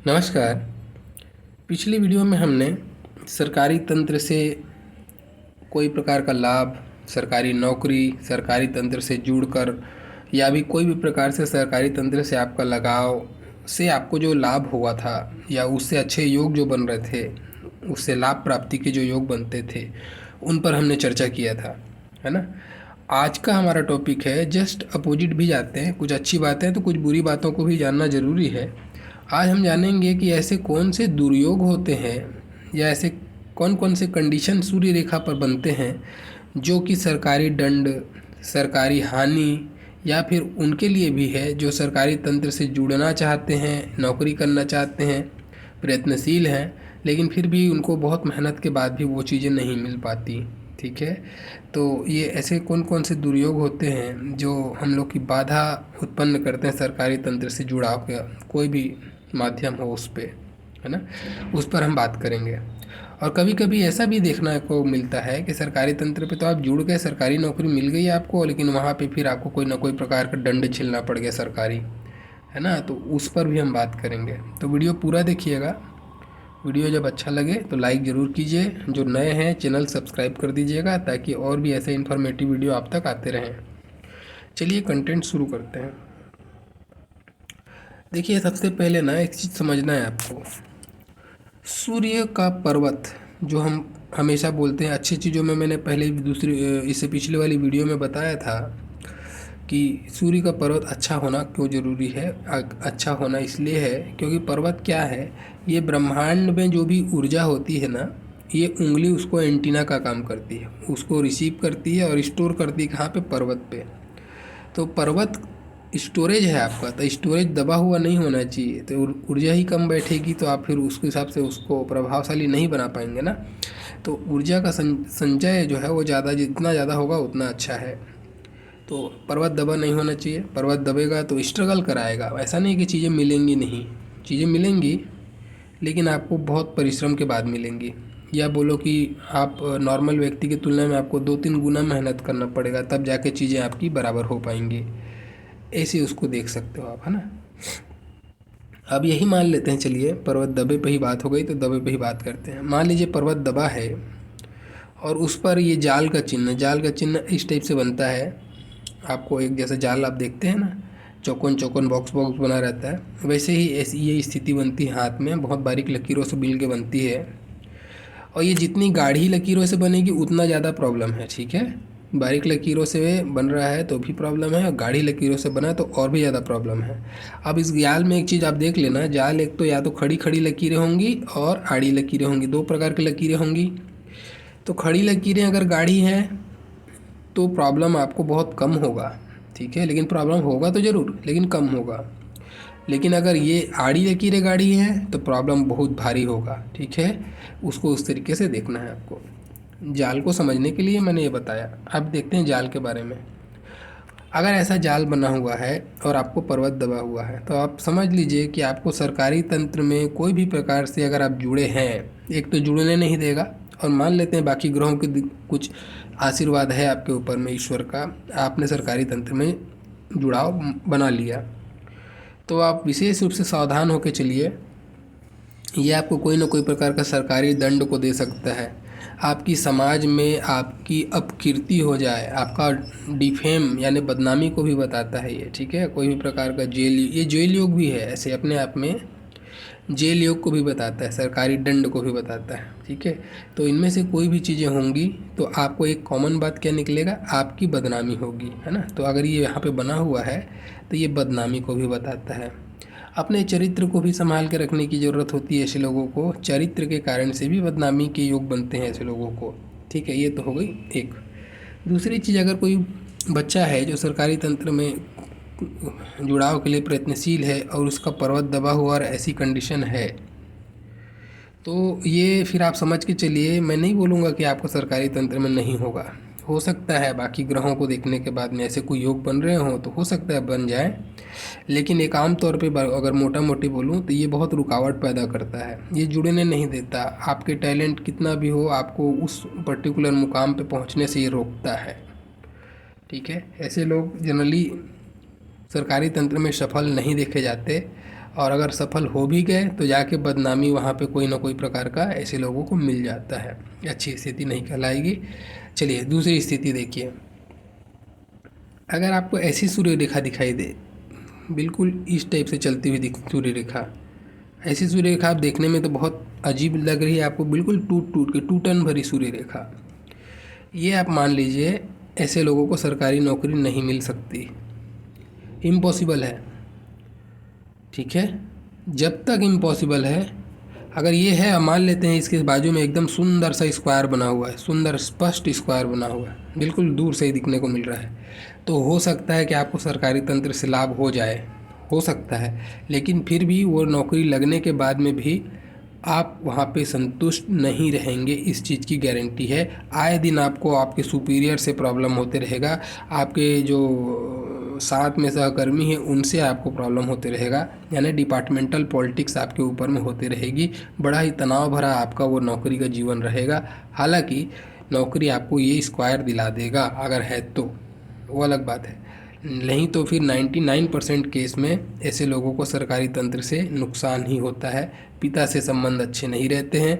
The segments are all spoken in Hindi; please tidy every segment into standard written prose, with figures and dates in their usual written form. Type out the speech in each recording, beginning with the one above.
नमस्कार। पिछली वीडियो में हमने सरकारी तंत्र से कोई प्रकार का लाभ, सरकारी नौकरी, सरकारी तंत्र से जुड़कर या भी कोई भी प्रकार से सरकारी तंत्र से आपका लगाव से आपको जो लाभ हुआ था या उससे अच्छे योग जो बन रहे थे, उससे लाभ प्राप्ति के जो योग बनते थे, उन पर हमने चर्चा किया था, है ना। आज का हमारा टॉपिक है जस्ट अपोजिट भी जाते हैं, कुछ अच्छी बातें तो कुछ बुरी बातों को भी जानना ज़रूरी है। आज हम जानेंगे कि ऐसे कौन से दुर्योग होते हैं या ऐसे कौन कौन से कंडीशन सूर्य रेखा पर बनते हैं जो कि सरकारी दंड, सरकारी हानि या फिर उनके लिए भी है जो सरकारी तंत्र से जुड़ना चाहते हैं, नौकरी करना चाहते हैं, प्रयत्नशील हैं, लेकिन फिर भी उनको बहुत मेहनत के बाद भी वो चीज़ें नहीं मिल पाती। ठीक है, तो ये ऐसे कौन कौन से दुर्योग होते हैं जो हम लोग की बाधा उत्पन्न करते हैं सरकारी तंत्र से जुड़ाव का कोई भी माध्यम हो उस पर, है ना, उस पर हम बात करेंगे। और कभी कभी ऐसा भी देखने को मिलता है कि सरकारी तंत्र पे तो आप जुड़ गए, सरकारी नौकरी मिल गई आपको, लेकिन वहाँ पे फिर आपको कोई ना कोई प्रकार का दंड झेलना पड़ गया सरकारी, है ना, तो उस पर भी हम बात करेंगे। तो वीडियो पूरा देखिएगा। वीडियो जब अच्छा लगे तो लाइक ज़रूर कीजिए, जो नए हैं चैनल सब्सक्राइब कर दीजिएगा ताकि और भी ऐसे इन्फॉर्मेटिव वीडियो आप तक आते रहें। चलिए कंटेंट शुरू करते हैं। देखिए, सबसे पहले ना एक चीज़ समझना है आपको। सूर्य का पर्वत जो हम हमेशा बोलते हैं, अच्छी चीज़ों में मैंने पहले दूसरी इससे पिछले वाली वीडियो में बताया था कि सूर्य का पर्वत अच्छा होना क्यों ज़रूरी है। अच्छा होना इसलिए है क्योंकि पर्वत क्या है, ये ब्रह्मांड में जो भी ऊर्जा होती है ना, ये उंगली उसको एंटीना का काम करती है, उसको रिसीव करती है और स्टोर करती है कहाँ पे, पर्वत पे। तो पर्वत स्टोरेज है आपका, तो स्टोरेज दबा हुआ नहीं होना चाहिए, तो ऊर्जा ही कम बैठेगी तो आप फिर उसके हिसाब से उसको प्रभावशाली नहीं बना पाएंगे ना। तो ऊर्जा का संचय जो है वो ज़्यादा, जितना ज़्यादा होगा उतना अच्छा है। तो पर्वत दबा नहीं होना चाहिए। पर्वत दबेगा तो स्ट्रगल कराएगा। ऐसा नहीं कि चीज़ें मिलेंगी नहीं, चीज़ें मिलेंगी लेकिन आपको बहुत परिश्रम के बाद मिलेंगी। या बोलो कि आप नॉर्मल व्यक्ति की तुलना में आपको 2-3 गुना मेहनत करना पड़ेगा, तब जाके चीज़ें आपकी बराबर हो पाएंगी। ऐसे उसको देख सकते हो आप, है ना। अब यही मान लेते हैं, चलिए पर्वत दबे पे ही बात हो गई तो दबे पे ही बात करते हैं। मान लीजिए पर्वत दबा है और उस पर ये जाल का चिन्ह इस टाइप से बनता है। आपको एक जैसा जाल आप देखते हैं ना, चौकोन चौकोन बॉक्स बॉक्स बना रहता है, वैसे ही ऐसी ये स्थिति बनती है हाथ में, बहुत बारीक लकीरों से मिल के बनती है। और ये जितनी गाढ़ी लकीरों से बनेगी उतना ज़्यादा प्रॉब्लम है। ठीक है, बारीक लकीरों से बन रहा है तो भी प्रॉब्लम है, और गाढ़ी लकीरों से बना है तो और भी ज़्यादा प्रॉब्लम है। अब इस जाल में एक चीज़ आप देख लेना, जाल एक तो या तो खड़ी खड़ी लकीरें होंगी और आड़ी लकीरें होंगी, दो प्रकार की लकीरें होंगी। तो खड़ी लकीरें अगर गाढ़ी हैं तो प्रॉब्लम आपको बहुत कम होगा। ठीक है, लेकिन प्रॉब्लम होगा तो ज़रूर, लेकिन कम होगा। लेकिन अगर ये आड़ी लकीरें गाढ़ी हैं तो प्रॉब्लम बहुत भारी होगा। ठीक है, उसको उस तरीके से देखना है आपको। जाल को समझने के लिए मैंने ये बताया। अब देखते हैं जाल के बारे में। अगर ऐसा जाल बना हुआ है और आपको पर्वत दबा हुआ है तो आप समझ लीजिए कि आपको सरकारी तंत्र में कोई भी प्रकार से अगर आप जुड़े हैं, एक तो जुड़ने नहीं देगा, और मान लेते हैं बाकी ग्रहों के कुछ आशीर्वाद है आपके ऊपर में ईश्वर का, आपने सरकारी तंत्र में जुड़ाव बना लिया, तो आप विशेष रूप से सावधान होकर चलिए। ये आपको कोई ना कोई प्रकार का सरकारी दंड को दे सकता है, आपकी समाज में आपकी अपकीर्ति हो जाए, आपका डिफेम यानी बदनामी को भी बताता है ये। ठीक है, कोई भी प्रकार का जेल, ये जेल योग भी है ऐसे अपने आप में, जेल योग को भी बताता है, सरकारी दंड को भी बताता है। ठीक है, तो इनमें से कोई भी चीज़ें होंगी तो आपको एक कॉमन बात क्या निकलेगा, आपकी बदनामी होगी, है ना। तो अगर ये यहाँ पे बना हुआ है तो ये बदनामी को भी बताता है। अपने चरित्र को भी संभाल के रखने की ज़रूरत होती है ऐसे लोगों को, चरित्र के कारण से भी बदनामी के योग बनते हैं ऐसे लोगों को। ठीक है, ये तो हो गई एक। दूसरी चीज़, अगर कोई बच्चा है जो सरकारी तंत्र में जुड़ाव के लिए प्रयत्नशील है और उसका पर्वत दबा हुआ और ऐसी कंडीशन है, तो ये फिर आप समझ के चलिए, मैं नहीं बोलूँगा कि आपको सरकारी तंत्र में नहीं होगा, हो सकता है बाकी ग्रहों को देखने के बाद में ऐसे कोई योग बन रहे हों तो हो सकता है बन जाए, लेकिन एक आम तौर पे अगर मोटा मोटी बोलूँ तो ये बहुत रुकावट पैदा करता है, ये जुड़ने नहीं देता। आपके टैलेंट कितना भी हो, आपको उस पर्टिकुलर मुकाम पे पहुँचने से ये रोकता है। ठीक है, ऐसे लोग जनरली सरकारी तंत्र में सफल नहीं देखे जाते और अगर सफल हो भी गए तो जाके बदनामी वहाँ पे कोई ना कोई प्रकार का ऐसे लोगों को मिल जाता है। अच्छी स्थिति नहीं कहलाएगी। चलिए दूसरी स्थिति देखिए। अगर आपको ऐसी सूर्य रेखा दिखाई दे, बिल्कुल इस टाइप से चलती हुई सूर्य रेखा, ऐसी सूर्य रेखा आप देखने में तो बहुत अजीब लग रही है आपको, बिल्कुल टूट टूट के टूटन भरी सूर्य रेखा, ये आप मान लीजिए ऐसे लोगों को सरकारी नौकरी नहीं मिल सकती, इम्पॉसिबल है। ठीक है, जब तक इम्पॉसिबल है। अगर ये है, मान लेते हैं इसके बाजू में एकदम सुंदर सा स्क्वायर बना हुआ है, सुंदर स्पष्ट स्क्वायर बना हुआ है, बिल्कुल दूर से ही दिखने को मिल रहा है, तो हो सकता है कि आपको सरकारी तंत्र से लाभ हो जाए, हो सकता है। लेकिन फिर भी वो नौकरी लगने के बाद में भी आप वहाँ पे संतुष्ट नहीं रहेंगे, इस चीज़ की गारंटी है। आए दिन आपको आपके सुपीरियर से प्रॉब्लम होते रहेगा, आपके जो साथ में सहकर्मी हैं उनसे आपको प्रॉब्लम होते रहेगा, यानी डिपार्टमेंटल पॉलिटिक्स आपके ऊपर में होती रहेगी। बड़ा ही तनाव भरा आपका वो नौकरी का जीवन रहेगा। हालांकि नौकरी आपको ये स्क्वायर दिला देगा अगर है तो, वो अलग बात है। नहीं तो फिर 99% केस में ऐसे लोगों को सरकारी तंत्र से नुकसान ही होता है। पिता से संबंध अच्छे नहीं रहते हैं,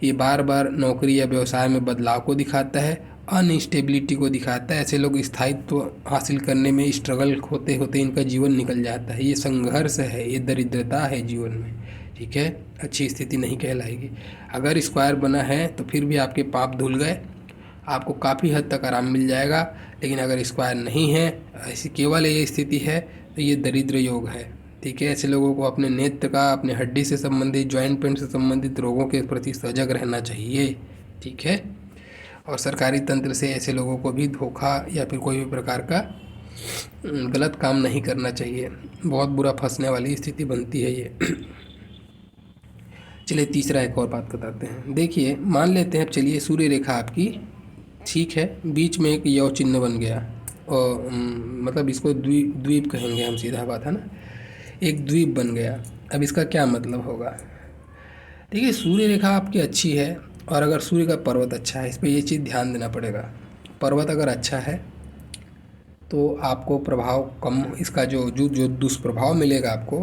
ये बार बार नौकरी या व्यवसाय में बदलाव को दिखाता है, अनस्टेबिलिटी को दिखाता है। ऐसे लोग स्थायित्व हासिल करने में स्ट्रगल होते होते इनका जीवन निकल जाता है। ये संघर्ष है, ये दरिद्रता है जीवन में। ठीक है, अच्छी स्थिति नहीं कहलाएगी। अगर स्क्वायर बना है तो फिर भी आपके पाप धुल गए, आपको काफ़ी हद तक आराम मिल जाएगा। लेकिन अगर स्क्वायर नहीं है, ऐसी केवल ये स्थिति है, तो ये दरिद्र योग है। ठीक है, ऐसे लोगों को अपने नेत्र का, अपने हड्डी से संबंधित, जॉइंट पेन से संबंधित रोगों के प्रति सजग रहना चाहिए। ठीक है, और सरकारी तंत्र से ऐसे लोगों को भी धोखा या फिर कोई भी प्रकार का गलत काम नहीं करना चाहिए, बहुत बुरा फंसने वाली स्थिति बनती है ये। चलिए तीसरा एक और बात बताते हैं। देखिए, मान लेते हैं, अब चलिए सूर्य रेखा आपकी ठीक है, बीच में एक यव चिन्ह बन गया, और मतलब इसको द्वीप कहेंगे हम, सीधा बात है ना, एक द्वीप बन गया। अब इसका क्या मतलब होगा? देखिए, सूर्य रेखा आपकी अच्छी है, और अगर सूर्य का पर्वत अच्छा है, इस पर ये चीज़ ध्यान देना पड़ेगा। पर्वत अगर अच्छा है तो आपको प्रभाव कम, इसका जो जो जो दुष्प्रभाव मिलेगा आपको,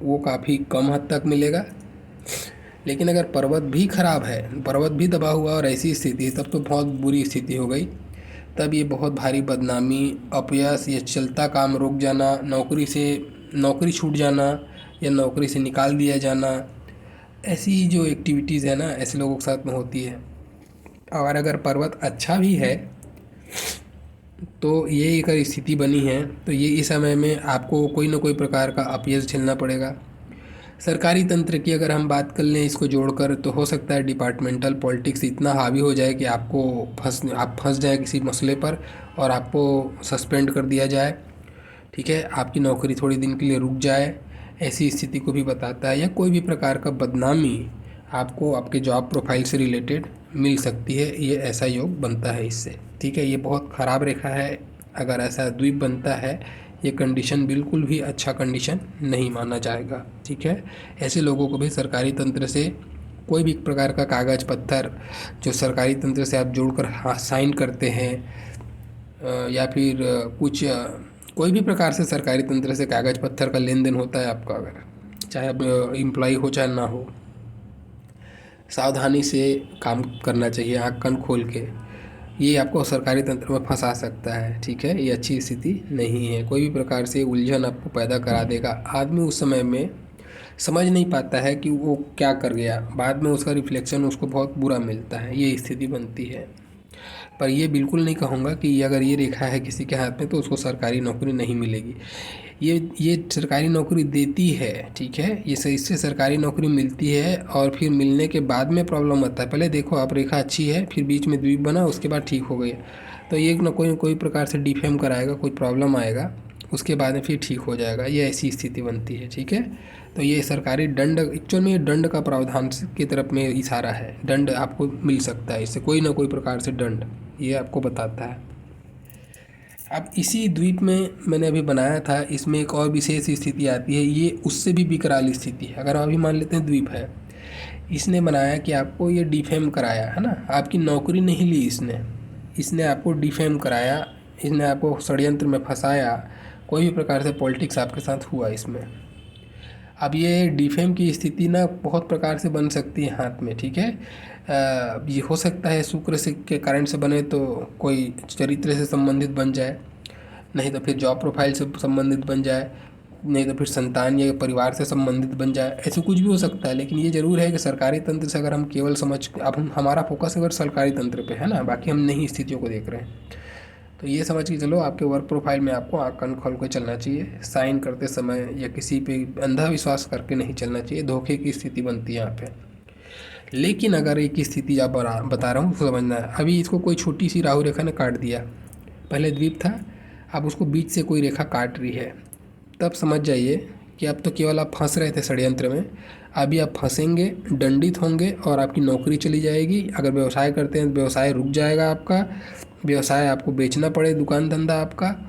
वो काफ़ी कम हद तक मिलेगा। लेकिन अगर पर्वत भी खराब है, पर्वत भी दबा हुआ और ऐसी स्थिति, तब तो बहुत बुरी स्थिति हो गई। तब ये बहुत भारी बदनामी, अपयश, ये चलता काम रुक जाना, नौकरी छूट जाना या नौकरी से निकाल दिया जाना, ऐसी जो एक्टिविटीज़ है ना, ऐसे लोगों के साथ में होती है। और अगर पर्वत अच्छा भी है तो ये अगर स्थिति बनी है तो ये इस समय में आपको कोई ना कोई प्रकार का अपयश झेलना पड़ेगा। सरकारी तंत्र की अगर हम बात कर लें इसको जोड़कर, तो हो सकता है डिपार्टमेंटल पॉलिटिक्स इतना हावी हो जाए कि आप फंस जाए किसी मसले पर और आपको सस्पेंड कर दिया जाए। ठीक है, आपकी नौकरी थोड़ी दिन के लिए रुक जाए, ऐसी स्थिति को भी बताता है। या कोई भी प्रकार का बदनामी आपको आपके जॉब प्रोफाइल से रिलेटेड मिल सकती है, ये ऐसा योग बनता है इससे। ठीक है, ये बहुत ख़राब रेखा है। अगर ऐसा द्वीप बनता है, ये कंडीशन बिल्कुल भी अच्छा कंडीशन नहीं माना जाएगा। ठीक है, ऐसे लोगों को भी सरकारी तंत्र से कोई भी प्रकार का कागज़ पत्थर जो सरकारी तंत्र से आप जोड़कर साइन करते हैं, या फिर कुछ कोई भी प्रकार से सरकारी तंत्र से कागज़ पत्थर का लेन देन होता है आपका, अगर चाहे अब एम्प्लॉय हो चाहे ना हो, सावधानी से काम करना चाहिए, आँख कान खोल के। ये आपको सरकारी तंत्र में फंसा सकता है। ठीक है, ये अच्छी स्थिति नहीं है, कोई भी प्रकार से उलझन आपको पैदा करा देगा। आदमी उस समय में समझ नहीं पाता है कि वो क्या कर गया, बाद में उसका रिफ्लेक्शन उसको बहुत बुरा मिलता है, ये स्थिति बनती है। पर ये बिल्कुल नहीं कहूँगा कि अगर ये रेखा है किसी के हाथ में तो उसको सरकारी नौकरी नहीं मिलेगी। ये सरकारी नौकरी देती है। ठीक है, ये सही से सरकारी नौकरी मिलती है, और फिर मिलने के बाद में प्रॉब्लम आता है। पहले देखो आप, रेखा अच्छी है, फिर बीच में द्वीप बना, उसके बाद ठीक हो गई, तो ये ना कोई प्रकार से डिफेम कराएगा, कोई प्रॉब्लम आएगा, उसके बाद में फिर ठीक हो जाएगा। ये ऐसी स्थिति बनती है। ठीक है, तो ये सरकारी दंड, एक्चुअल में ये दंड का प्रावधान की तरफ में इशारा है। दंड आपको मिल सकता है इससे, कोई ना कोई प्रकार से दंड, ये आपको बताता है। अब इसी द्वीप में मैंने अभी बनाया था, इसमें एक और विशेष स्थिति आती है, ये उससे भी विकराल स्थिति है। अगर अभी मान लेते हैं द्वीप है, इसने बनाया कि आपको ये डिफेम कराया है ना, आपकी नौकरी नहीं ली इसने आपको डिफेम कराया, इसने आपको षड्यंत्र में फंसाया, कोई भी प्रकार से पॉलिटिक्स आपके साथ हुआ इसमें। अब ये डिफेम की स्थिति ना बहुत प्रकार से बन सकती है हाथ में, ठीक है। ये हो सकता है शुक्र से के कारण से बने तो कोई चरित्र से संबंधित बन जाए, नहीं तो फिर जॉब प्रोफाइल से संबंधित बन जाए, नहीं तो फिर संतान या परिवार से संबंधित बन जाए, ऐसे कुछ भी हो सकता है। लेकिन ये ज़रूर है कि सरकारी तंत्र से अगर हम केवल अब हमारा फोकस अगर सरकारी तंत्र पे है ना, बाकी हम नई स्थितियों को देख रहे हैं, तो ये समझ के चलो आपके वर्क प्रोफाइल में आपको आँख कान खोल कर चलना चाहिए। साइन करते समय या किसी पे अंधा विश्वास करके नहीं चलना चाहिए, धोखे की स्थिति बनती है यहाँ पे। लेकिन अगर एक स्थिति आप बता रहा हूँ समझना है। अभी इसको कोई छोटी सी राहु रेखा ने काट दिया, पहले द्वीप था, अब उसको बीच से कोई रेखा काट रही है, तब समझ जाइए कि अब तो केवल आप फंस रहे थे षड्यंत्र में, अभी आप फंसेंगे, दंडित होंगे और आपकी नौकरी चली जाएगी। अगर व्यवसाय करते हैं तो व्यवसाय रुक जाएगा आपका, व्यवसाय आपको बेचना पड़े, दुकान धंधा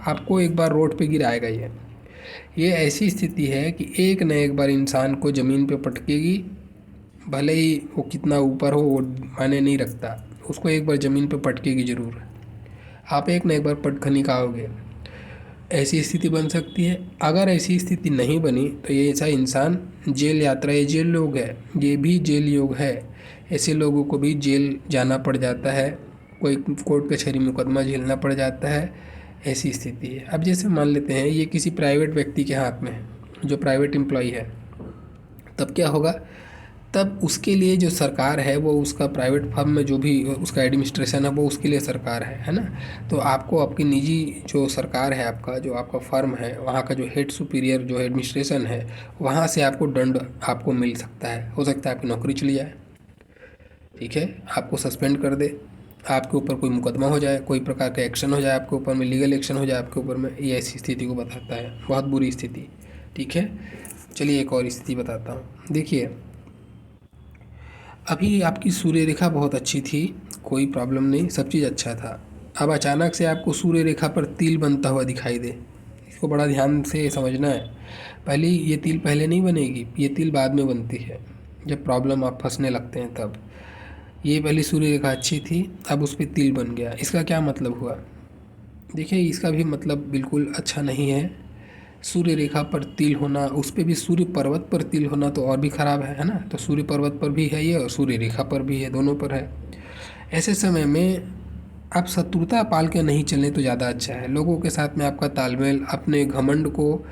आपको एक बार रोड पे गिराएगा। ये ऐसी स्थिति है कि एक न एक बार इंसान को ज़मीन पे पटकेगी, भले ही वो कितना ऊपर हो वो मायने नहीं रखता, उसको एक बार ज़मीन पे पटकेगी ज़रूर। आप एक न एक बार पटखनी खाओगे, ऐसी स्थिति बन सकती है। अगर ऐसी स्थिति नहीं बनी तो ये ऐसा इंसान जेल यात्रा, ये जेल योग है, ये भी जेल योग है, ऐसे लोगों को भी जेल जाना पड़ जाता है, कोई कोर्ट कचहरी मुकदमा झेलना पड़ जाता है, ऐसी स्थिति है। अब जैसे मान लेते हैं ये किसी प्राइवेट व्यक्ति के हाथ में है, जो प्राइवेट एम्प्लॉय है, तब क्या होगा, तब उसके लिए जो सरकार है वो उसका प्राइवेट फर्म में जो भी उसका एडमिनिस्ट्रेशन है वो उसके लिए सरकार है ना। तो आपको आपकी निजी जो सरकार है, आपका जो आपका फर्म है, वहाँ का जो हेड सुपीरियर जो एडमिनिस्ट्रेशन है, वहाँ से आपको दंड आपको मिल सकता है। हो सकता है आपकी नौकरी चली जाए, ठीक है, आपको सस्पेंड कर दे, आपके ऊपर कोई मुकदमा हो जाए, कोई प्रकार का एक्शन हो जाए आपके ऊपर में, लीगल एक्शन हो जाए आपके ऊपर में। ये ऐसी स्थिति को बताता है, बहुत बुरी स्थिति, ठीक है। चलिए एक और स्थिति बताता हूँ। देखिए अभी आपकी सूर्य रेखा बहुत अच्छी थी, कोई प्रॉब्लम नहीं, सब चीज़ अच्छा था। अब अचानक से आपको सूर्य रेखा पर तिल बनता हुआ दिखाई दे, इसको बड़ा ध्यान से समझना है। पहले ये तिल पहले नहीं बनेगी, ये तिल बाद में बनती है, जब प्रॉब्लम आप फंसने लगते हैं तब। ये पहली सूर्य रेखा अच्छी थी, अब उस पर तिल बन गया, इसका क्या मतलब हुआ? देखिए इसका भी मतलब बिल्कुल अच्छा नहीं है। सूर्य रेखा पर तिल होना, उस पर भी सूर्य पर्वत पर तिल होना तो और भी ख़राब है ना। तो सूर्य पर्वत पर भी है ये और सूर्य रेखा पर भी है, दोनों पर है। ऐसे समय में आप शत्रुता पाल के नहीं चलें तो ज़्यादा अच्छा है। लोगों के साथ में आपका तालमेल, अपने घमंड को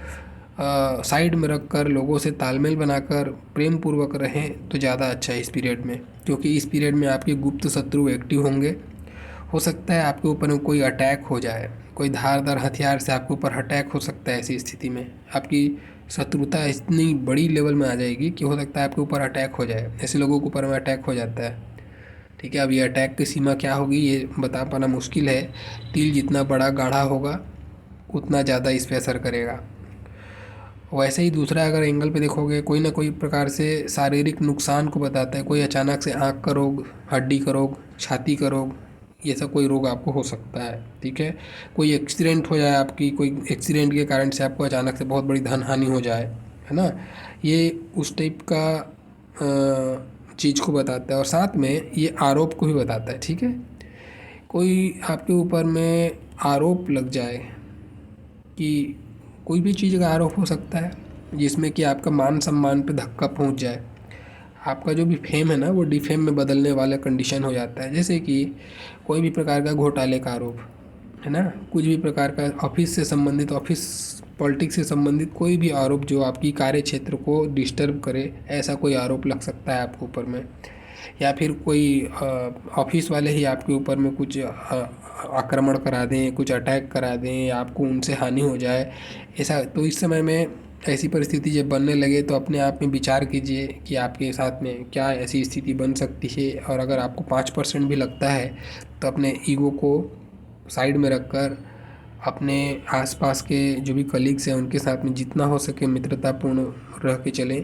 साइड में रख कर लोगों से तालमेल बनाकर प्रेम पूर्वक रहें तो ज़्यादा अच्छा है इस पीरियड में, क्योंकि इस पीरियड में आपके गुप्त शत्रु एक्टिव होंगे। हो सकता है आपके ऊपर में कोई अटैक हो जाए, कोई धारदार हथियार से आपके ऊपर अटैक हो सकता है। ऐसी स्थिति में आपकी शत्रुता इतनी बड़ी लेवल में आ जाएगी कि हो सकता है आपके ऊपर अटैक हो जाए। ऐसे लोगों के ऊपर में अटैक हो जाता है, ठीक है। अब ये अटैक की सीमा क्या होगी ये बता पाना मुश्किल है। तिल जितना बड़ा गाढ़ा होगा उतना ज़्यादा इस पर असर करेगा। वैसे ही दूसरा अगर एंगल पे देखोगे, कोई ना कोई प्रकार से शारीरिक नुकसान को बताता है। कोई अचानक से आँख का रोग, हड्डी का रोग, छाती का रोग, ये सब कोई रोग आपको हो सकता है, ठीक है। कोई एक्सीडेंट हो जाए, आपकी कोई एक्सीडेंट के कारण से आपको अचानक से बहुत बड़ी धन हानि हो जाए, है ना। ये उस टाइप का चीज़ को बताता है और साथ में ये आरोप को भी बताता है, ठीक है। कोई आपके ऊपर में आरोप लग जाए कि कोई भी चीज़ का आरोप हो सकता है जिसमें कि आपका मान सम्मान पे धक्का पहुंच जाए, आपका जो भी फेम है ना वो डिफेम में बदलने वाला कंडीशन हो जाता है। जैसे कि कोई भी प्रकार का घोटाले का आरोप, है ना, कुछ भी प्रकार का ऑफिस से संबंधित, ऑफिस पॉलिटिक्स से संबंधित कोई भी आरोप जो आपकी कार्य क्षेत्र को डिस्टर्ब करे, ऐसा कोई आरोप लग सकता है आपके ऊपर में। या फिर कोई ऑफिस वाले ही आपके ऊपर में कुछ आक्रमण करा दें, कुछ अटैक करा दें, आपको उनसे हानि हो जाए, ऐसा। तो इस समय में ऐसी परिस्थिति जब बनने लगे तो अपने आप में विचार कीजिए कि आपके साथ में क्या ऐसी स्थिति बन सकती है। और अगर आपको 5% भी लगता है तो अपने ईगो को साइड में रखकर अपने आसपास के जो भी कलीग्स हैं उनके साथ में जितना हो सके मित्रतापूर्ण रह के चलें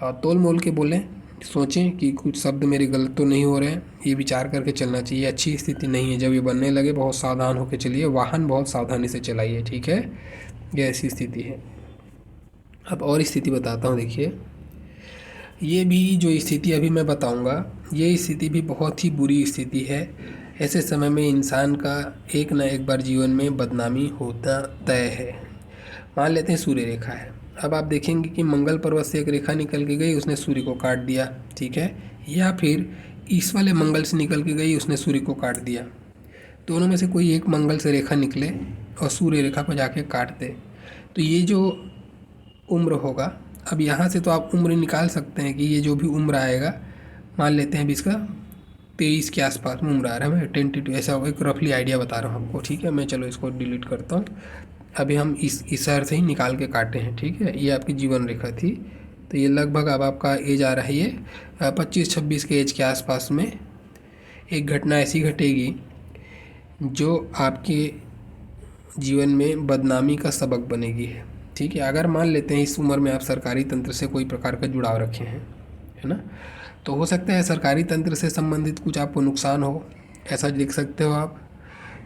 और तोल मोल के बोलें। सोचें कि कुछ शब्द मेरे गलत तो नहीं हो रहे हैं, ये विचार करके चलना चाहिए। अच्छी स्थिति नहीं है, जब ये बनने लगे बहुत सावधान होकर चलिए, वाहन बहुत सावधानी से चलाइए, ठीक है। ये ऐसी स्थिति है। अब और स्थिति बताता हूँ। देखिए ये भी जो स्थिति अभी मैं बताऊँगा, ये स्थिति भी बहुत ही बुरी स्थिति है। ऐसे समय में इंसान का एक न एक बार जीवन में बदनामी होता तय है। मान लेते हैं सूर्य रेखा है, अब आप देखेंगे कि मंगल पर्वत से एक रेखा निकल के गई, उसने सूर्य को काट दिया, ठीक है, या फिर इस वाले मंगल से निकल के गई, उसने सूर्य को काट दिया। दोनों में से कोई एक मंगल से रेखा निकले और सूर्य रेखा को जाके काट दे, तो ये जो उम्र होगा, अब यहाँ से तो आप उम्र निकाल सकते हैं कि ये जो भी उम्र आएगा, मान लेते हैं 20 का 23 के आसपास में उम्र आ रहा है, मैं 22 ऐसा एक रफली आइडिया बता रहा हूँ आपको, ठीक है। मैं चलो इसको डिलीट करता हूँ। अभी हम इस अर्थ से ही निकाल के काटे हैं, ठीक है। ये आपकी जीवन रेखा थी, तो ये लगभग अब आपका एज आ रहा है ये 25-26 के एज के आसपास में एक घटना ऐसी घटेगी जो आपके जीवन में बदनामी का सबक बनेगी, ठीक है। अगर मान लेते हैं इस उम्र में आप सरकारी तंत्र से कोई प्रकार का जुड़ाव रखे हैं, है ना, तो हो सकता है सरकारी तंत्र से संबंधित कुछ आपको नुकसान हो, ऐसा लिख सकते हो आप।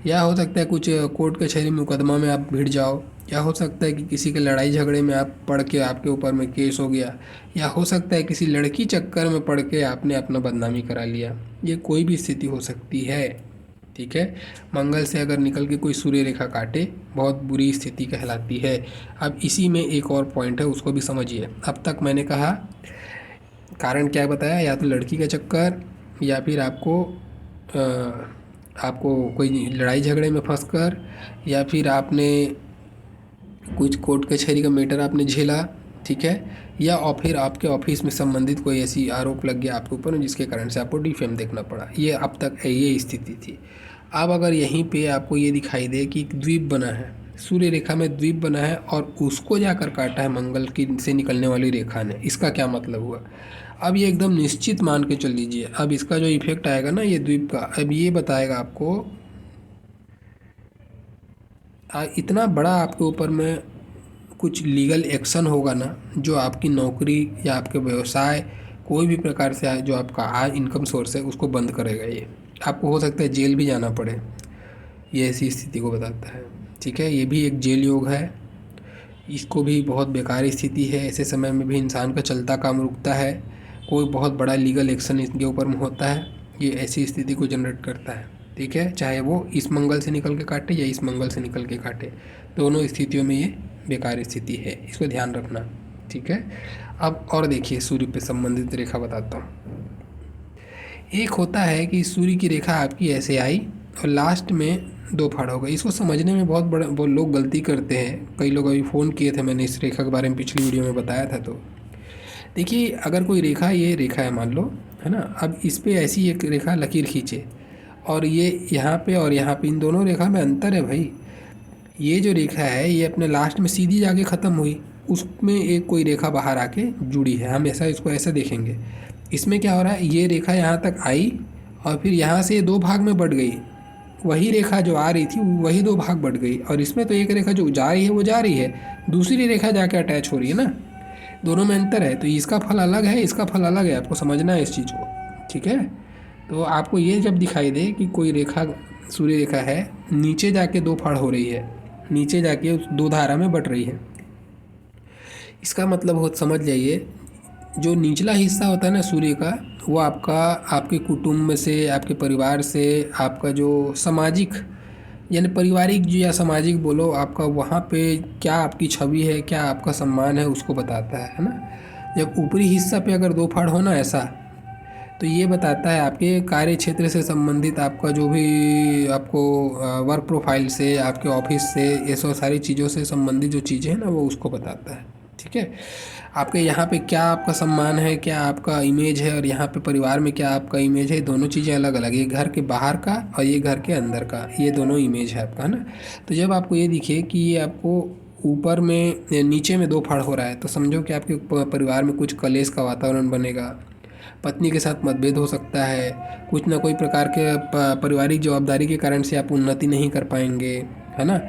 या हो सकता है कुछ कोर्ट कचहरी मुकदमा में आप भिड़ जाओ, या हो सकता है कि किसी के लड़ाई झगड़े में आप पड़ के आपके ऊपर में केस हो गया, या हो सकता है किसी लड़की चक्कर में पड़ के आपने अपना बदनामी करा लिया। ये कोई भी स्थिति हो सकती है, ठीक है। मंगल से अगर निकल के कोई सूर्य रेखा काटे, बहुत बुरी स्थिति कहलाती है। अब इसी में एक और पॉइंट है, उसको भी समझिए। अब तक मैंने कहा कारण क्या बताया, या तो लड़की का चक्कर, या फिर आपको कोई लड़ाई झगड़े में फंसकर, या फिर आपने कुछ कोर्ट कचहरी का मैटर आपने झेला, ठीक है, या और फिर आपके ऑफिस में संबंधित कोई ऐसी आरोप लग गया आपके ऊपर जिसके कारण से आपको डिफेम देखना पड़ा। ये अब तक ये स्थिति थी। अब अगर यहीं पे आपको ये दिखाई दे कि एक द्वीप बना है, सूर्य रेखा में द्वीप बना है और उसको जाकर काटा है मंगल की से निकलने वाली रेखा ने, इसका क्या मतलब हुआ? अब ये एकदम निश्चित मान के चल लीजिए। अब इसका जो इफेक्ट आएगा ना ये द्वीप का, अब ये बताएगा आपको इतना बड़ा आपके ऊपर में कुछ लीगल एक्शन होगा ना, जो आपकी नौकरी या आपके व्यवसाय कोई भी प्रकार से जो आपका आय इनकम सोर्स है उसको बंद करेगा। ये आपको हो सकता है जेल भी जाना पड़े, ये ऐसी स्थिति को बताता है, ठीक है। ये भी एक जेल योग है, इसको भी बहुत बेकार स्थिति है। ऐसे समय में भी इंसान का चलता काम रुकता है, कोई बहुत बड़ा लीगल एक्शन इसके ऊपर में होता है, ये ऐसी स्थिति को जनरेट करता है, ठीक है। चाहे वो इस मंगल से निकल के काटे या इस मंगल से निकल के काटे, दोनों स्थितियों में ये बेकार स्थिति है, इसको ध्यान रखना, ठीक है। अब और देखिए सूर्य पे संबंधित रेखा बताता हूँ। एक होता है कि सूर्य की रेखा आपकी ऐसे आई और लास्ट में 2 फाड़ हो गई। इसको समझने में बहुत लोग गलती करते हैं। कई लोग अभी फ़ोन किए थे, मैंने इस रेखा के बारे में पिछली वीडियो में बताया था। तो देखिए अगर कोई रेखा, ये रेखा है मान लो, है ना, अब इस पे ऐसी एक रेखा लकीर खींचे और ये यहाँ पे और यहाँ पे, इन दोनों रेखा में अंतर है भाई। ये जो रेखा है ये अपने लास्ट में सीधी जाके ख़त्म हुई, उसमें एक कोई रेखा बाहर आके जुड़ी है, हम ऐसा इसको ऐसा देखेंगे। इसमें क्या हो रहा है, ये रेखा यहाँ तक आई और फिर यहाँ से 2 भाग में बढ़ गई, वही रेखा जो आ रही थी वही 2 भाग बढ़ गई। और इसमें तो एक रेखा जो जा रही है वो जा रही है, दूसरी रेखा जाके अटैच हो रही है ना, दोनों में अंतर है। तो इसका फल अलग है, इसका फल अलग है, आपको समझना है इस चीज़ को, ठीक है। तो आपको ये जब दिखाई दे कि कोई रेखा सूर्य रेखा है, नीचे जाके 2 फाड़ हो रही है, नीचे जाके उस 2 धारा में बट रही है, इसका मतलब हो समझ जाइए, जो निचला हिस्सा होता है ना सूर्य का, वो आपके कुटुंब से, आपके परिवार से, आपका जो सामाजिक यानी पारिवारिक जो या सामाजिक बोलो, आपका वहाँ पे क्या आपकी छवि है, क्या आपका सम्मान है, उसको बताता है ना। जब ऊपरी हिस्सा पे अगर 2 फाड़ हो ना ऐसा, तो ये बताता है आपके कार्य क्षेत्र से संबंधित, आपका जो भी आपको वर्क प्रोफाइल से, आपके ऑफिस से, ये सब सारी चीज़ों से संबंधित जो चीज़ें हैं ना, वो उसको बताता है, ठीक है। आपके यहाँ पे क्या आपका सम्मान है, क्या आपका इमेज है, और यहाँ पे परिवार में क्या आपका इमेज है, दोनों चीज़ें अलग अलग। ये घर के बाहर का और ये घर के अंदर का, ये दोनों इमेज है आपका, है ना। तो जब आपको ये दिखे कि ये आपको ऊपर में नीचे में 2 फाड़ हो रहा है, तो समझो कि आपके परिवार में कुछ कलेश का वातावरण बनेगा, पत्नी के साथ मतभेद हो सकता है, कुछ ना कोई प्रकार के पारिवारिक जवाबदारी के कारण से आप उन्नति नहीं कर पाएंगे, है ना।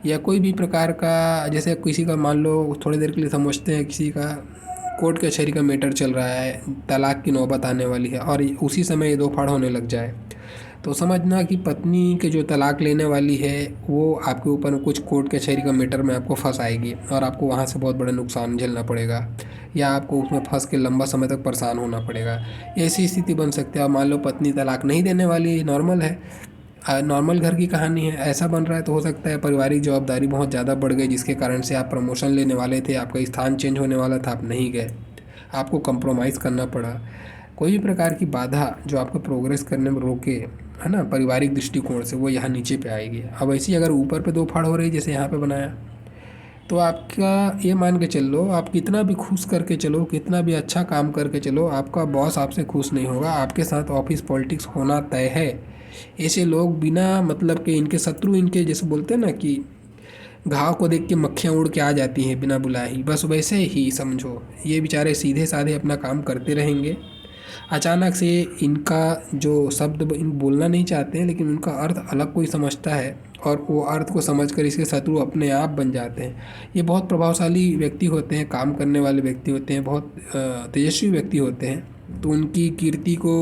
या कोई भी प्रकार का, जैसे किसी का मान लो थोड़ी देर के लिए समझते हैं, किसी का कोर्ट कचहरी का मैटर चल रहा है, तलाक की नौबत आने वाली है और उसी समय ये 2 फाड़ होने लग जाए, तो समझना कि पत्नी के जो तलाक लेने वाली है वो आपके ऊपर कुछ कोर्ट कचहरी का मैटर में आपको फंस आएगी और आपको वहाँ से बहुत बड़ा नुकसान झेलना पड़ेगा, या आपको उसमें फंस के लंबा समय तक परेशान होना पड़ेगा। ऐसी स्थिति बन सकती है। और मान लो पत्नी तलाक नहीं देने वाली, नॉर्मल है, नॉर्मल घर की कहानी है। ऐसा बन रहा है तो हो सकता है पारिवारिक जवाबदारी बहुत ज़्यादा बढ़ गई, जिसके कारण से आप प्रमोशन लेने वाले थे, आपका स्थान चेंज होने वाला था, आप नहीं गए, आपको कंप्रोमाइज़ करना पड़ा। कोई भी प्रकार की बाधा जो आपको प्रोग्रेस करने में रोके, है ना, पारिवारिक दृष्टिकोण से, वो यहाँ नीचे पे आएगी। अब ऐसी अगर ऊपर पे दो फाड़ हो रही जैसे यहाँ पे बनाया, तो आपका ये मान के चल लो, आप कितना भी खुश करके चलो, कितना भी अच्छा काम करके चलो, आपका बॉस आपसे खुश नहीं होगा, आपके साथ ऑफिस पॉलिटिक्स होना तय है। ऐसे लोग बिना मतलब के, इनके शत्रु, इनके जैसे बोलते हैं ना कि घाव को देख के मक्खियाँ उड़ के आ जाती हैं बिना बुलाए ही, बस वैसे ही समझो। ये बेचारे सीधे साधे अपना काम करते रहेंगे। अचानक से इनका जो शब्द इन बोलना नहीं चाहते हैं, लेकिन उनका अर्थ अलग कोई समझता है, और वो अर्थ को समझकर इसके शत्रु अपने आप बन जाते हैं। ये बहुत प्रभावशाली व्यक्ति होते हैं, काम करने वाले व्यक्ति होते हैं, बहुत तेजस्वी व्यक्ति होते हैं। तो उनकी कीर्ति को,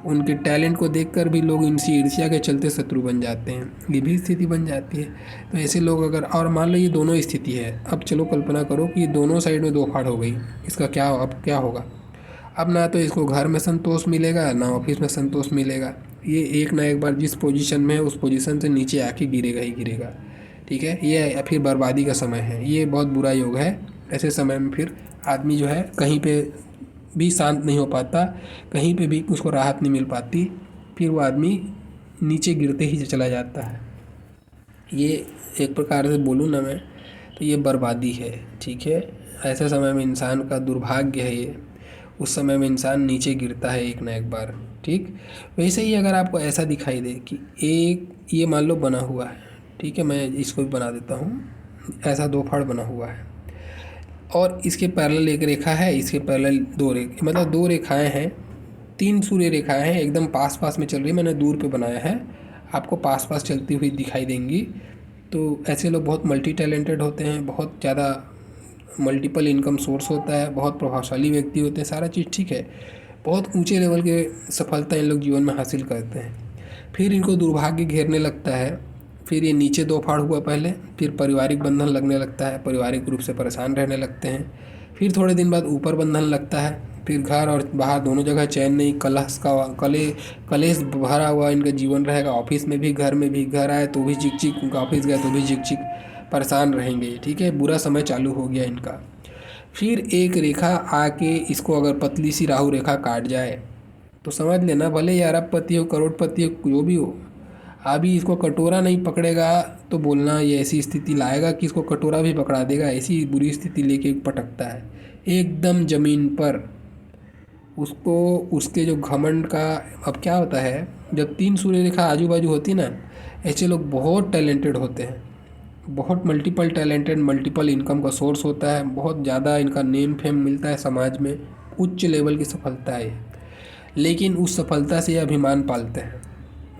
उनके टैलेंट को देखकर भी लोग इनसे ईर्ष्या के चलते शत्रु बन जाते हैं। ये भी स्थिति बन जाती है। तो ऐसे लोग अगर, और मान लो ये दोनों स्थिति है, अब चलो कल्पना करो कि ये दोनों साइड में दो फाड़ हो गई, इसका क्या, अब क्या होगा? अब ना तो इसको घर में संतोष मिलेगा, ना ऑफिस में संतोष मिलेगा। ये एक ना एक बार जिस पोजीशन में है, उस पोजीशन से नीचे आके गिरेगा ही गिरेगा। ठीक है, ये फिर बर्बादी का समय है। ये बहुत बुरा योग है। ऐसे समय में फिर आदमी जो है कहीं पे भी शांत नहीं हो पाता, कहीं पे भी उसको राहत नहीं मिल पाती, फिर वो आदमी नीचे गिरते ही चला जाता है। ये एक प्रकार से बोलूँ ना मैं, तो ये बर्बादी है। ठीक है, ऐसे समय में इंसान का दुर्भाग्य है ये, उस समय में इंसान नीचे गिरता है एक ना एक बार। ठीक, वैसे ही अगर आपको ऐसा दिखाई दे कि एक ये मान लो बना हुआ है, ठीक है, मैं इसको भी बना देता हूँ, ऐसा दो फाड़ बना हुआ है, और इसके पैरेलल एक रेखा है, इसके पैरेलल दो रेखा, मतलब दो रेखाएं हैं, तीन सूर्य रेखाएं हैं, एकदम पास पास में चल रही है। मैंने दूर पे बनाया है, आपको पास पास चलती हुई दिखाई देंगी। तो ऐसे लोग बहुत मल्टी टैलेंटेड होते हैं, बहुत ज़्यादा मल्टीपल इनकम सोर्स होता है, बहुत प्रभावशाली व्यक्ति होते हैं, सारा चीज़ ठीक है, बहुत ऊंचे लेवल के सफलता इन लोग जीवन में हासिल करते हैं। फिर इनको दुर्भाग्य घेरने लगता है, फिर ये नीचे दो फाड़ हुआ पहले, फिर पारिवारिक बंधन लगने लगता है, पारिवारिक रूप से परेशान रहने लगते हैं। फिर थोड़े दिन बाद ऊपर बंधन लगता है, फिर घर और बाहर दोनों जगह चैन नहीं, कलेश भरा हुआ इनका जीवन रहेगा। ऑफिस में भी, घर में भी, घर आए तो भी चिक चिक, ऑफिस गए तो भी चिक चिक, परेशान रहेंगे। ठीक है, बुरा समय चालू हो गया इनका। फिर एक रेखा आके इसको अगर पतली सी राहु रेखा काट जाए तो समझ लेना, भले ही अरबपति हो, करोड़पति हो, जो भी हो, अभी इसको कटोरा नहीं पकड़ेगा तो बोलना ये ऐसी स्थिति लाएगा कि इसको कटोरा भी पकड़ा देगा। ऐसी बुरी स्थिति लेके पटकता है एकदम ज़मीन पर। उसको उसके जो घमंड का, अब क्या होता है, जब तीन सूर्य रेखा आजू बाजू होती ना, ऐसे लोग बहुत टैलेंटेड होते हैं, बहुत मल्टीपल टैलेंटेड, मल्टीपल इनकम का सोर्स होता है, बहुत ज़्यादा इनका नेम फेम मिलता है समाज में, उच्च लेवल की सफलता है। लेकिन उस सफलता से ये अभिमान पालते हैं,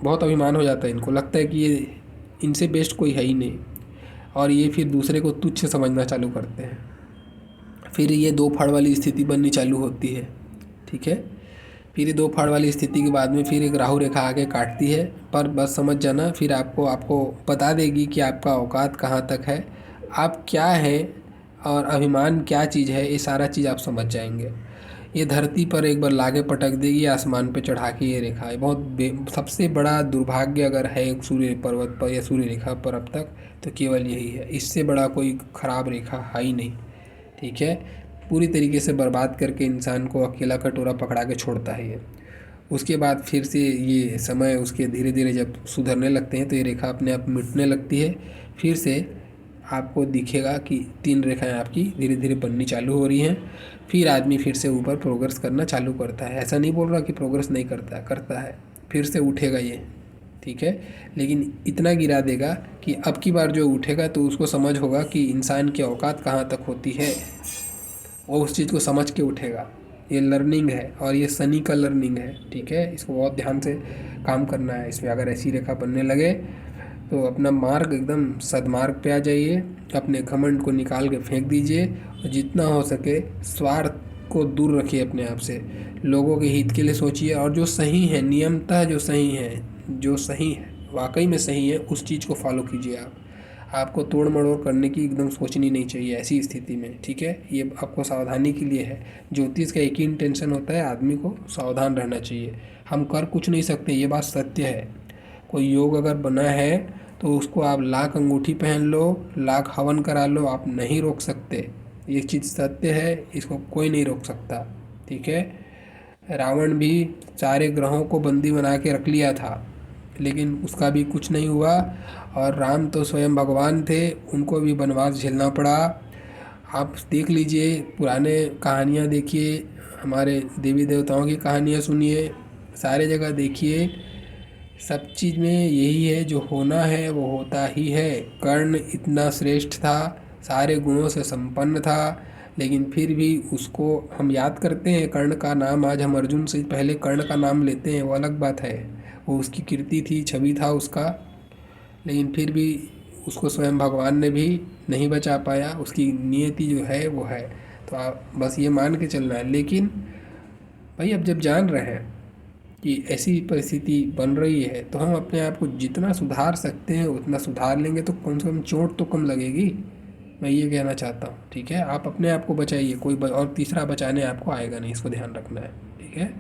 बहुत अभिमान हो जाता है इनको, लगता है कि ये इनसे बेस्ट कोई है ही नहीं, और ये फिर दूसरे को तुच्छ समझना चालू करते हैं। फिर ये दो फाड़ वाली स्थिति बननी चालू होती है। ठीक है, फिर ये दो फाड़ वाली स्थिति के बाद में फिर एक राहु रेखा आगे काटती है, पर बस समझ जाना, फिर आपको बता देगी कि आपका औकात कहाँ तक है, आप क्या है, और अभिमान क्या चीज़ है, ये सारा चीज़ आप समझ जाएंगे। ये धरती पर एक बार लागे पटक देगी, आसमान पे चढ़ा के ये रेखा है। सबसे बड़ा दुर्भाग्य अगर है सूर्य पर्वत पर या सूर्य रेखा पर अब तक, तो केवल यही है। इससे बड़ा कोई ख़राब रेखा है ही नहीं। ठीक है, पूरी तरीके से बर्बाद करके इंसान को अकेला कटोरा पकड़ा के छोड़ता है ये। उसके बाद फिर से ये समय उसके धीरे धीरे जब सुधरने लगते हैं तो ये रेखा अपने आप मिटने लगती है। फिर से आपको दिखेगा कि तीन रेखाएं आपकी धीरे धीरे बननी चालू हो रही हैं। फिर आदमी फिर से ऊपर प्रोग्रेस करना चालू करता है। ऐसा नहीं बोल रहा कि प्रोग्रेस नहीं करता है, फिर से उठेगा ये। ठीक है, लेकिन इतना गिरा देगा कि अब की बार जो उठेगा तो उसको समझ होगा कि इंसान की औकात कहाँ तक होती है, वो उस चीज़ को समझ के उठेगा। ये लर्निंग है, और ये शनि का लर्निंग है। ठीक है, इसको बहुत ध्यान से काम करना है। इसमें अगर ऐसी रेखा बनने लगे तो अपना मार्ग, एकदम सदमार्ग पे आ जाइए, अपने घमंड को निकाल के फेंक दीजिए, और जितना हो सके स्वार्थ को दूर रखिए अपने आप से। लोगों के हित के लिए सोचिए, और जो सही है, नियमतः जो सही है, वाकई में सही है, उस चीज़ को फॉलो कीजिए आप। आपको तोड़ मड़ोड़ करने की एकदम सोचनी नहीं चाहिए ऐसी स्थिति में। ठीक है, ये आपको सावधानी के लिए है। ज्योतिष का एक ही इंटेंशन होता है, आदमी को सावधान रहना चाहिए। हम कर कुछ नहीं सकते, ये बात सत्य है, कोई योग अगर बना है तो उसको आप लाख अंगूठी पहन लो, लाख हवन करा लो, आप नहीं रोक सकते। ये चीज़ सत्य है, इसको कोई नहीं रोक सकता। ठीक है। रावण भी सारे ग्रहों को बंदी बना के रख लिया था, लेकिन उसका भी कुछ नहीं हुआ। और राम तो स्वयं भगवान थे, उनको भी वनवास झेलना पड़ा। आप देख लीजिए, पुराने कहानियाँ देखिए, हमारे देवी देवताओं की कहानियाँ सुनिए, सारे जगह देखिए, सब चीज़ में यही है, जो होना है वो होता ही है। कर्ण इतना श्रेष्ठ था, सारे गुणों से संपन्न था, लेकिन फिर भी उसको हम याद करते हैं कर्ण का नाम। आज हम अर्जुन से पहले कर्ण का नाम लेते हैं, वो अलग बात है, वो उसकी कीर्ति थी, छवि था उसका, लेकिन फिर भी उसको स्वयं भगवान ने भी नहीं बचा पाया। उसकी नियति जो है वो है। तो आप बस ये मान के चलना है। लेकिन भाई अब जब जान रहे हैं कि ऐसी परिस्थिति बन रही है, तो हम अपने आप को जितना सुधार सकते हैं उतना सुधार लेंगे, तो कम से कम चोट तो कम लगेगी। मैं ये कहना चाहता हूँ। ठीक है, आप अपने आप को बचाइए, और तीसरा बचाने आपको आएगा नहीं, इसको ध्यान रखना है। ठीक है,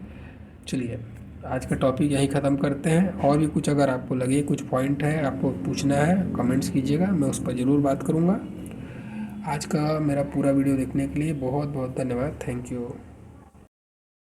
चलिए आज का टॉपिक यहीं ख़त्म करते हैं। और भी कुछ अगर आपको लगे, कुछ पॉइंट है आपको पूछना है, कमेंट्स कीजिएगा, मैं उस पर ज़रूर बात करूँगा। आज का मेरा पूरा वीडियो देखने के लिए बहुत बहुत धन्यवाद। Thank you.